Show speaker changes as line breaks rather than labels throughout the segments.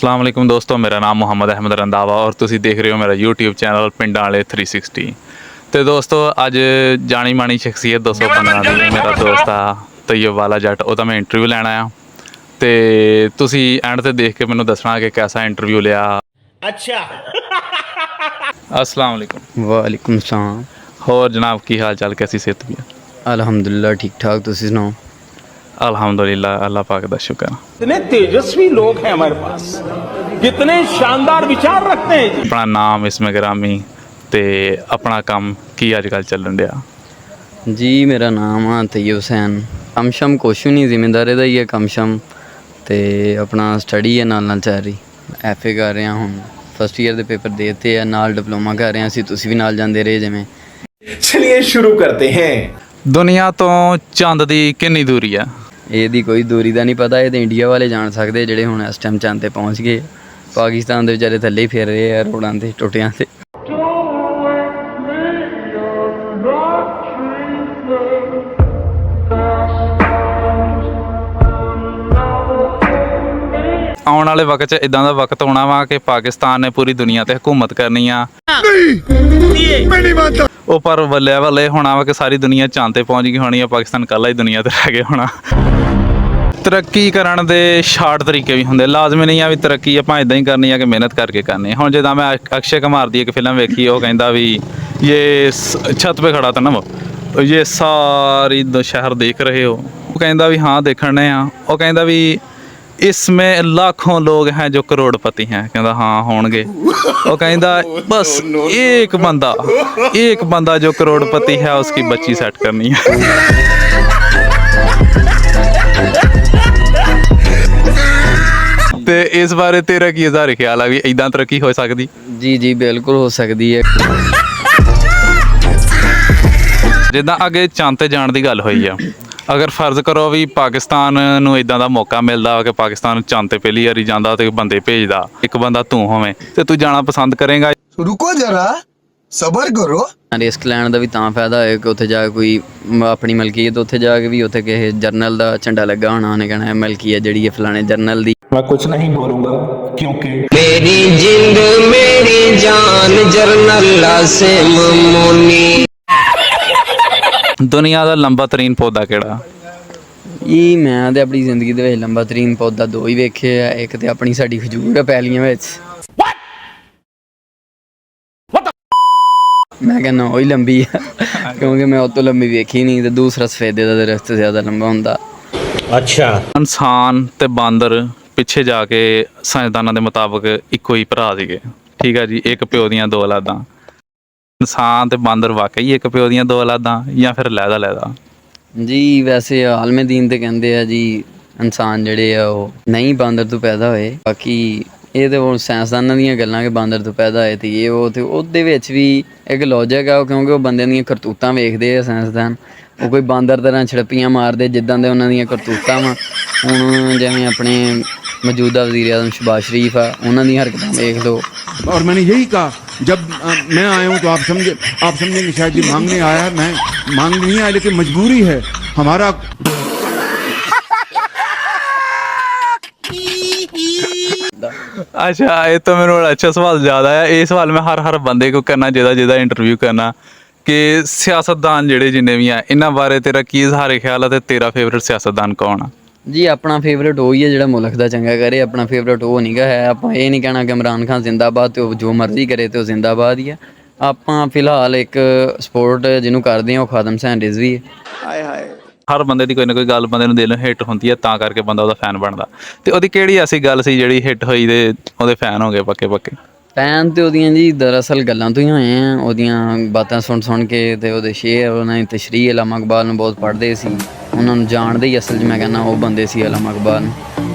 अस्सलाम वालेकुम दोस्तों, मेरा नाम मुहम्मद अहमद रंधावा और तुसी देख रहे हो मेरा यूट्यूब चैनल पिंडां वाले 360। तो दोस्तों अज जानी मानी शख्सियत 215 दी मेरा दोस्त आ तैयब वाला जट ਉਹਦਾ मैं इंटरव्यू ਲੈਣਾ ਆ ਤੇ ਤੁਸੀਂ ਐਂਡ ਤੇ ਦੇਖ ਕੇ ਮੈਨੂੰ ਦੱਸਣਾ ਕਿ कैसा इंटरव्यू लिया। अच्छा अस्सलाम वालेकुम।
वालेकुम सलाम।
होर जनाब की हाल चाल, कैसी सेहत भी है?
अल्हम्दुलिल्लाह ठीक ठाक, तुसी सुनाओ?
अल्हम्दुलिल्लाह, अल्लाह पाक दा शुक्र।
कितने तेजस्वी लोग हैं हमारे पास, कितने शानदार विचार रखते हैं जी।
अपना नाम इसमें ग्रामी ते अपना काम की अजकल चलन दिया?
जी मेरा नाम है तैयब हुसैन। कम शम कुछ भी नहीं, जिम्मेदारी का ही है कम शम, तो अपना स्टडी है नाल रही FA कर रहे हैं, हुण फर्स्ट ईयर के पेपर देते हैं, नाल डिप्लोमा कर रहे हैं असीं, तुसीं भी नाल जांदे रहे जिवें।
चलिए शुरू करते हैं।
दुनिया तो चंद दी कितनी दूरी है?
ਇਹਦੀ ਕੋਈ ਦੂਰੀ ਦਾ ਨਹੀਂ ਪਤਾ, ਇਹ ਤਾਂ ਇੰਡੀਆ ਵਾਲੇ ਜਾਣ ਸਕਦੇ ਜਿਹੜੇ ਹੁਣ ਇਸ ਟਾਈਮ ਚੰਦ 'ਤੇ ਪਹੁੰਚ ਗਏ। ਪਾਕਿਸਤਾਨ ਦੇ ਵਿਚਾਰੇ ਥੱਲੇ ਹੀ ਫਿਰ ਰਹੇ ਆ ਰੋਡਾਂ 'ਤੇ ਟੁੱਟਿਆਂ 'ਤੇ।
ਆਉਣ ਵਾਲੇ ਵਕਤ 'ਚ ਇਦਾਂ ਦਾ ਵਕਤ ਆਉਣਾ ਵਾ ਕਿ ਪਾਕਿਸਤਾਨ ਨੇ ਪੂਰੀ ਦੁਨੀਆ ਤੇ ਹਕੂਮਤ ਕਰਨੀ ਆ। ਉਹ ਪਰ ਵੱਲੇ ਵੱਲੇ ਹੋਣਾ ਵਾ ਕਿ ਸਾਰੀ ਦੁਨੀਆ ਚੰਦ ਤੇ ਪਹੁੰਚ ਗਈ ਹੋਣੀ ਆ, ਪਾਕਿਸਤਾਨ ਕੱਲਾ ਹੀ ਦੁਨੀਆ ਤੇ ਰਹਿ ਗਿਆ ਹੋਣਾ। ਤਰੱਕੀ ਕਰਨ ਦੇ ਸ਼ਾਰਟ ਤਰੀਕੇ ਵੀ ਹੁੰਦੇ, ਲਾਜ਼ਮੀ ਨਹੀਂ ਆ ਵੀ ਤਰੱਕੀ ਆਪਾਂ ਇਦਾਂ ਹੀ ਕਰਨੀ ਆ ਕਿ ਮਿਹਨਤ ਕਰਕੇ ਕਰਨੀ। ਹੁਣ ਜਿੱਦਾਂ ਮੈਂ ਅਕਸ਼ੇ ਕੁਮਾਰ ਦੀ ਇੱਕ ਫਿਲਮ ਵੇਖੀ, ਉਹ ਕਹਿੰਦਾ ਵੀ ਇਹ ਛੱਤ 'ਤੇ ਖੜਾ ਤਾਂ ਨਾ ਇਹ ਸਾਰੀ ਸ਼ਹਿਰ ਦੇਖ ਰਹੇ ਹੋ, ਉਹ ਕਹਿੰਦਾ ਵੀ ਹਾਂ ਦੇਖਣ ਨੇ ਆ। ਉਹ ਕਹਿੰਦਾ ਵੀ इसमें लाखों लोग हैं जो करोड़पति हैं, कहता हाँ होंगे। वो कहता बस एक बंदा जो करोड़पति है उसकी बच्ची सेट करनी है। ते इस बारे तेरा की ख्याल है भी इदां तरक्की हो सकती?
जी जी बिल्कुल हो सकती है।
जिद्दां अगे चंद ते जाण दी गल होई आ, अगर फर्ज करो भी पाकिस्तान नूं इदां दा मौका मिलदा कि पाकिस्तान चंद ते पहली वारी जांदा ते बंदे भेजदा, एक बंदा तू होवें ते तू जाना पसंद करेगा?
रुको जरा सबर करो।
रिस्क लैण दा भी तां फायदा होए कि उत्थे जा कोई अपनी मलकीयत उत्थे जा के भी उत्थे किसे जरनल दा झंडा लगा होना, उन्हें कहना मलकीयत जिहड़ी है फलाने जरनल दी।
मैं कुछ नहीं बोलूंगा क्योंकि
मेरी जिंद मेरी जान जरनल आसिम मुनी।
दुनिया का लंबा तरीन पौधा केड़ा?
ये मैं तो अपनी जिंदगी दे विच लंबा तरीन पौधा दो ही वेखे है, एक तो अपनी साडी खजूर है पैलियां विच, मैं कहना वही लंबी है क्योंकि मैं उस तो लंबी वेखी नहीं, तो दूसरा सफेदे का दरख्त ज़्यादा लंबा हुंदा।
अच्छा
इंसान ते बांदर पिछे जाके साइंसदानां दे मुताबिक इक्को ही भरा सीगे, ठीक है जी, एक प्यो दियां दो औलादां। इंसान ते बांदर वाकई एक प्यो दियां दो औलादां या फिर लैदा लैदा?
जी वैसे आलमे दीन ते कहंदे आ जी इंसान जिहड़े आ ओह नहीं बांदर तो पैदा होए, बाकी ਇਹ ਤੇ ਹੁਣ ਸਾਇੰਸਦਾਨਾਂ ਦੀਆਂ ਗੱਲਾਂ ਕਿ ਬਾਂਦਰ ਤੋਂ ਪੈਦਾ ਹੋਏ ਤੇ ਇਹ ਉਹ ਤੇ ਉਹਦੇ ਵਿੱਚ ਵੀ ਇੱਕ ਲੌਜਿਕ ਆ, ਕਿਉਂਕਿ ਉਹ ਬੰਦਿਆਂ ਦੀਆਂ ਕਰਤੂਤਾਂ ਵੇਖਦੇ ਆ ਸਾਇੰਸਦਾਨ, ਉਹ ਕੋਈ ਬਾਂਦਰ ਤਰ੍ਹਾਂ ਛੜਪੀਆਂ ਮਾਰਦੇ ਜਿੱਦਾਂ ਦੇ ਉਹਨਾਂ ਦੀਆਂ ਕਰਤੂਤਾਂ ਵਾ। ਹੁਣ ਜਿਵੇਂ ਆਪਣੇ ਮੌਜੂਦਾ ਵਜ਼ੀਰ ਆਜ਼ਮ शहबाज शरीफ ਆ, ਉਹਨਾਂ ਦੀਆਂ ਹਰਕਤਾਂ ਵੇਖ ਲਓ।
और मैंने यही कहा जब मैं आया हूँ तो आप समझेंगे शायद ये मांगने आया है, मैं मांगने नहीं आया लेकिन मजबूरी है हमारा।
अच्छा ये तो मेरे को अच्छा सवाल ज़्यादा है, ये सवाल मैं हर बंदे को करना जिहदा इंटरव्यू करना कि सियासतदान जिहड़े जिन्ने भी हैं इन्हां बारे तेरा की इजहार ख्याल है ते तेरा फेवरेट सियासतदान कौन?
जी अपना फेवरेट वही है जिहड़ा मुल्क दा चंगा करे, अपना फेवरेट वो नहीं गा है। आपां ये नहीं कहना कि इमरान खान जिंदाबाद तो जो मर्जी करे तो जिंदाबाद ही है। आपां फिलहाल एक सपोर्ट जिन्हों करते हैं वो खादम हुसैन रिजवी है।
हर बंदे की कोई ना कोई गल बंदे नूं दिल हिट होंदी है, तां करके बंदा ਉਹਦਾ फैन बनदा। ते ਉਹਦੀ ਕਿਹੜੀ ऐसी गल सी ਜਿਹੜੀ हिट होई ते ਉਹਦੇ फैन हो गए पक्के?
फैन तो ਉਹਦੀਆਂ जी दरअसल गल्लां तो ही होए हैं, ਉਹਦੀਆਂ बातां सुन के ते ਉਹਦੇ शेर ਉਹਨਾਂ ਦੀ तशरीह अलामा इकबाल ਨੂੰ बहुत पढ़दे सी, ਉਹਨਾਂ ਨੂੰ ਜਾਣਦੇ ਹੀ ਅਸਲ 'ਚ ਮੈਂ ਕਹਿੰਦਾ ਉਹ ਬੰਦੇ ਸੀ अलामा इकबाल।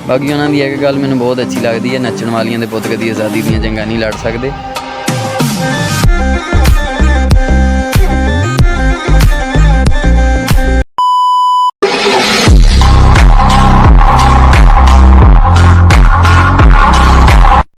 ਬਾਕੀ ਉਹਨਾਂ ਦੀ ਇੱਕ ਗੱਲ ਮੈਨੂੰ ਬਹੁਤ ਅੱਛੀ ਲੱਗਦੀ ਹੈ, ਨੱਚਣ ਵਾਲੀਆਂ ਦੇ ਪੁੱਤ ਕਦੀ ਆਜ਼ਾਦੀ ਦੀਆਂ ਜੰਗਾਂ ਨਹੀਂ ਲੜ ਸਕਦੇ।